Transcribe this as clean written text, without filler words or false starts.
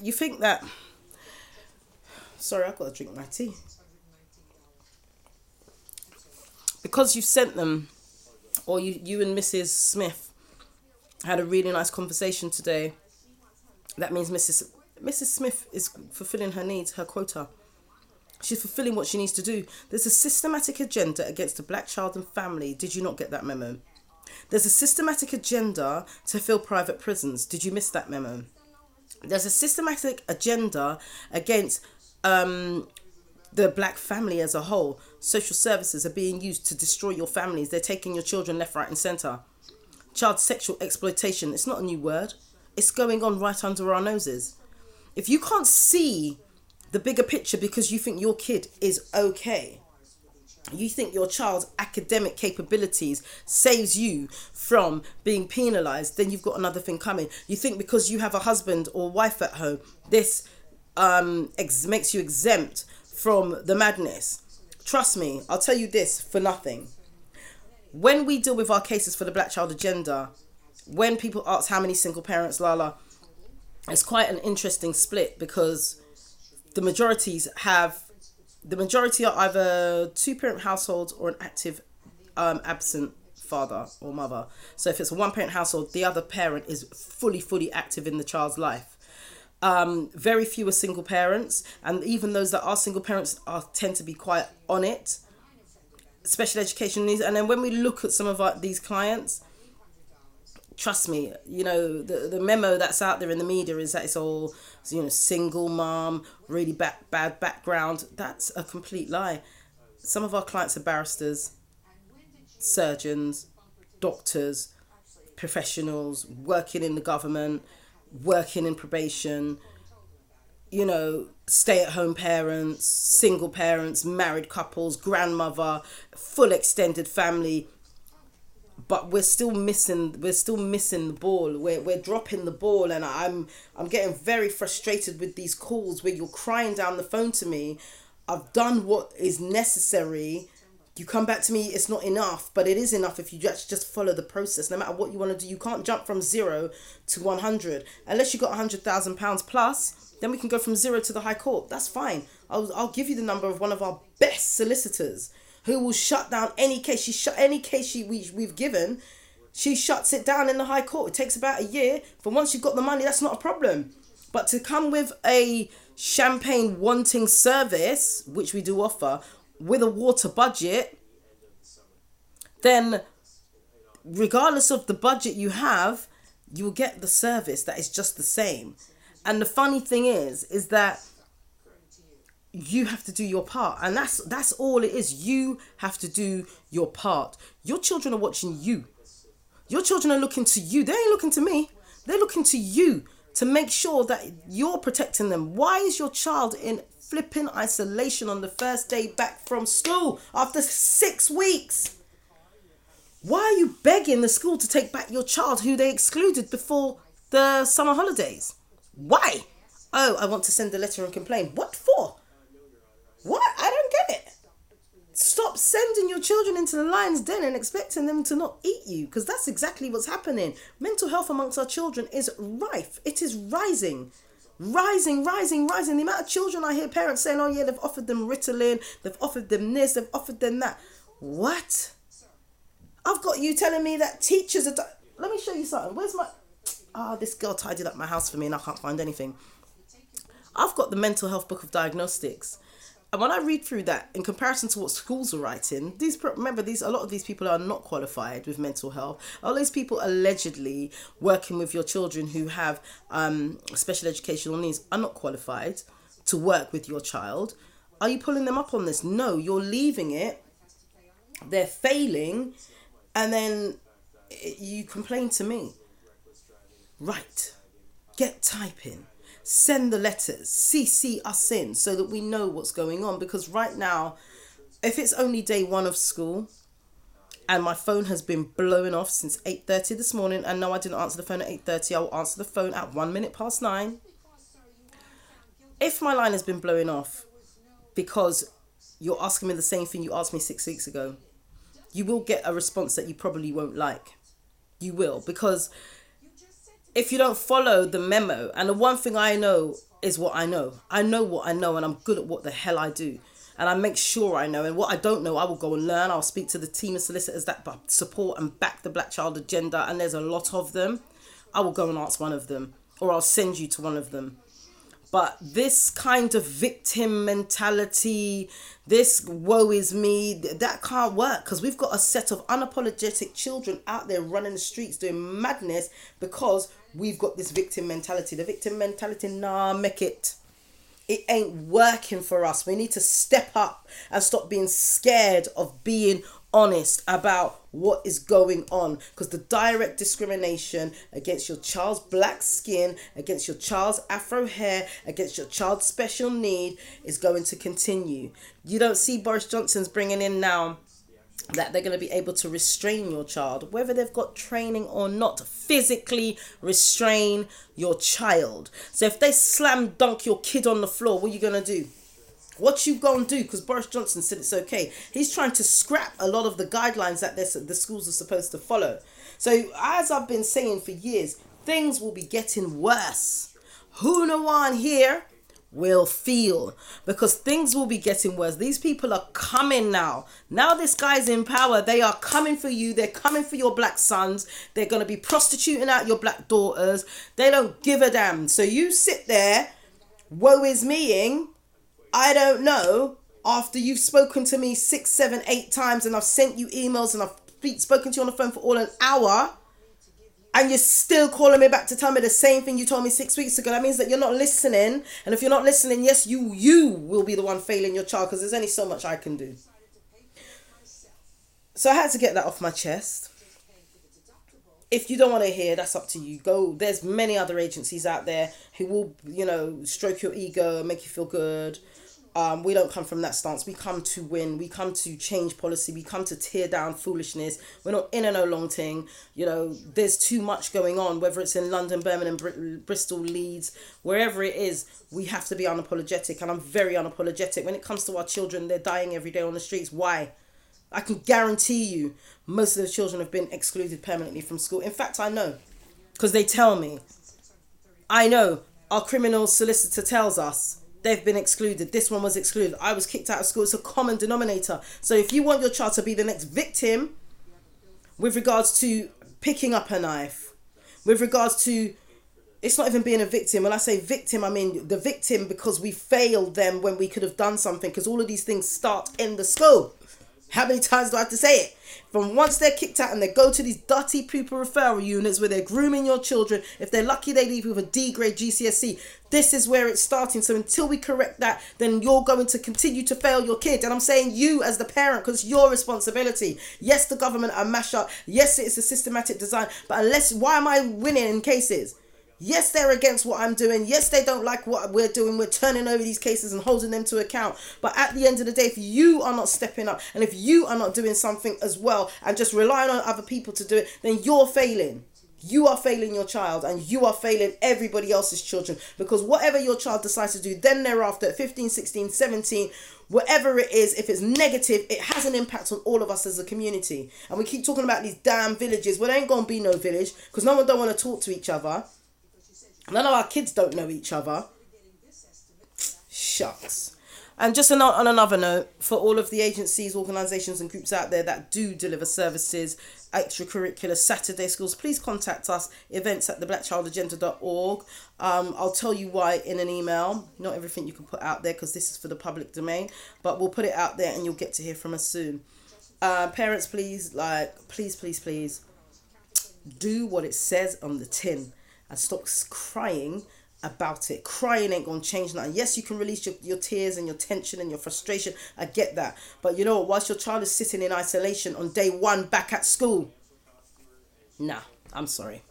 You think that, sorry, I've got to drink my tea. Because you've sent them, or you and Mrs. Smith had a really nice conversation today, that means Mrs. Smith is fulfilling her needs, her quota. She's fulfilling what she needs to do. There's a systematic agenda against the black child and family. Did you not get that memo? There's a systematic agenda to fill private prisons. Did you miss that memo? There's a systematic agenda against the black family as a whole. Social services are being used to destroy your families. They're taking your children left, right and centre. Child sexual exploitation, it's not a new word. It's going on right under our noses. If you can't see the bigger picture because you think your kid is okay, you think your child's academic capabilities saves you from being penalised, then you've got another thing coming. You think because you have a husband or wife at home, this makes you exempt from the madness. Trust me, I'll tell you this for nothing. When we deal with our cases for the Black Child Agenda, when people ask how many single parents, it's quite an interesting split because the majority are either two-parent households or an active absent father or mother. So if it's a one-parent household, the other parent is fully active in the child's life. Very few are single parents, and even those that are single parents tend to be quite on it. Special education needs, and then when we look at some of these clients, trust me, the memo that's out there in the media is that it's all, single mom, really bad background. That's a complete lie. Some of our clients are barristers, surgeons, doctors, professionals, working in the government, working in probation, stay-at-home parents, single parents, married couples, grandmother, full extended family. But we're still missing the ball. We're dropping the ball, and I'm getting very frustrated with these calls where you're crying down the phone to me. I've done what is necessary. You come back to me, it's not enough, but it is enough if you just follow the process. No matter what you want to do, you can't jump from 0 to 100 unless you got £100,000 plus. Then we can go from 0 to the High Court. That's fine. I'll give you the number of one of our best solicitors who will shut down any case. Any case we've given, she shuts it down in the High Court. It takes about a year. But once you've got the money, that's not a problem. But to come with a champagne wanting service, which we do offer, with a water budget, then regardless of the budget you have, you'll get the service that is just the same. And the funny thing is that you have to do your part, and that's all it is. You have to do your part. Your children are watching you. Your children are looking to you. They ain't looking to me. They're looking to you to make sure that you're protecting them. Why is your child in flipping isolation on the first day back from school after 6 weeks? Why are you begging the school to take back your child who they excluded before the summer holidays? Why? Oh, I want to send a letter and complain. What for? What? I don't get it. Stop sending your children into the lion's den and expecting them to not eat you, because that's exactly what's happening. Mental health amongst our children is rife. It is rising. Rising. The amount of children I hear parents saying, oh yeah, they've offered them Ritalin, they've offered them this, they've offered them that. What? I've got you telling me that teachers are... Let me show you something. Where's my... this girl tidied up my house for me and I can't find anything. I've got the mental health book of diagnostics. And when I read through that, in comparison to what schools are writing, a lot of these people are not qualified with mental health. All these people allegedly working with your children who have special educational needs are not qualified to work with your child. Are you pulling them up on this? No, you're leaving it. They're failing. And then you complain to me. Right. Get typing. Send the letters, CC us in so that we know what's going on. Because right now, if it's only day 1 of school and my phone has been blowing off since 8:30 this morning, and no, I didn't answer the phone at 8:30, I will answer the phone at 9:01. If my line has been blowing off because you're asking me the same thing you asked me 6 weeks ago, you will get a response that you probably won't like. You will, because if you don't follow the memo, and the one thing I know is what I know. I know what I know, and I'm good at what the hell I do. And I make sure I know. And what I don't know, I will go and learn. I'll speak to the team of solicitors that support and back the Black Child Agenda. And there's a lot of them. I will go and ask one of them. Or I'll send you to one of them. But this kind of victim mentality, this woe is me, that can't work. Because we've got a set of unapologetic children out there running the streets doing madness because we've got this victim mentality. The victim mentality, nah, make it. It ain't working for us. We need to step up and stop being scared of being honest about what is going on, because the direct discrimination against your child's black skin, against your child's afro hair, against your child's special need is going to continue. You don't see Boris Johnson's bringing in now that they're going to be able to restrain your child, whether they've got training or not. Physically restrain your child. So if they slam dunk your kid on the floor, what are you going to do? What you gonna do? Because Boris Johnson said it's okay. He's trying to scrap a lot of the guidelines that the schools are supposed to follow. So as I've been saying for years, things will be getting worse. Who no one here will feel, because things will be getting worse. These people are coming now. Now this guy's in power. They are coming for you. They're coming for your black sons. They're going to be prostituting out your black daughters. They don't give a damn. So you sit there, woe is meing. I don't know, after you've spoken to me 6, 7, 8 times and I've sent you emails and I've spoken to you on the phone for all an hour, and you're still calling me back to tell me the same thing you told me 6 weeks ago. That means that you're not listening. And if you're not listening, yes, you will be the one failing your child, because there's only so much I can do. So I had to get that off my chest. If you don't want to hear, that's up to you. Go. There's many other agencies out there who will, stroke your ego and make you feel good. We don't come from that stance. We come to win. We come to change policy. We come to tear down foolishness. We're not in a no long thing. There's too much going on, whether it's in London, Birmingham, Bristol, Leeds, wherever it is. We have to be unapologetic. And I'm very unapologetic. When it comes to our children, they're dying every day on the streets. Why? I can guarantee you most of the children have been excluded permanently from school. In fact, I know, because they tell me. I know. Our criminal solicitor tells us they've been excluded. This one was excluded. I was kicked out of school. It's a common denominator. So if you want your child to be the next victim with regards to picking up a knife, with regards to, it's not even being a victim. When I say victim, I mean the victim because we failed them when we could have done something, because all of these things start in the school. How many times do I have to say it? From once they're kicked out and they go to these dirty pupil referral units where they're grooming your children, if they're lucky they leave with a D grade GCSE. This is where it's starting. So until we correct that, then you're going to continue to fail your kid. And I'm saying you as the parent, because it's your responsibility. Yes, the government are mash up. Yes, it's a systematic design. But why am I winning in cases? Yes, they're against what I'm doing. Yes, they don't like what we're doing. We're turning over these cases and holding them to account. But at the end of the day, if you are not stepping up and if you are not doing something as well and just relying on other people to do it, then you're failing. You are failing your child and you are failing everybody else's children, because whatever your child decides to do then thereafter at 15, 16, 17, whatever it is, if it's negative, it has an impact on all of us as a community. And we keep talking about these damn villages. Well, there ain't going to be no village because no one don't want to talk to each other. None of our kids don't know each other. Shucks. And just on another note, for all of the agencies, organisations and groups out there that do deliver services, extracurricular Saturday schools, please contact us, events@theblackchildagenda.org. I'll tell you why in an email. Not everything you can put out there because this is for the public domain, but we'll put it out there and you'll get to hear from us soon. Parents, please, please, do what it says on the tin. And stop crying about it. Crying ain't going to change nothing. Yes, you can release your tears and your tension and your frustration. I get that. But you know what? Whilst your child is sitting in isolation on day 1 back at school. Nah, I'm sorry.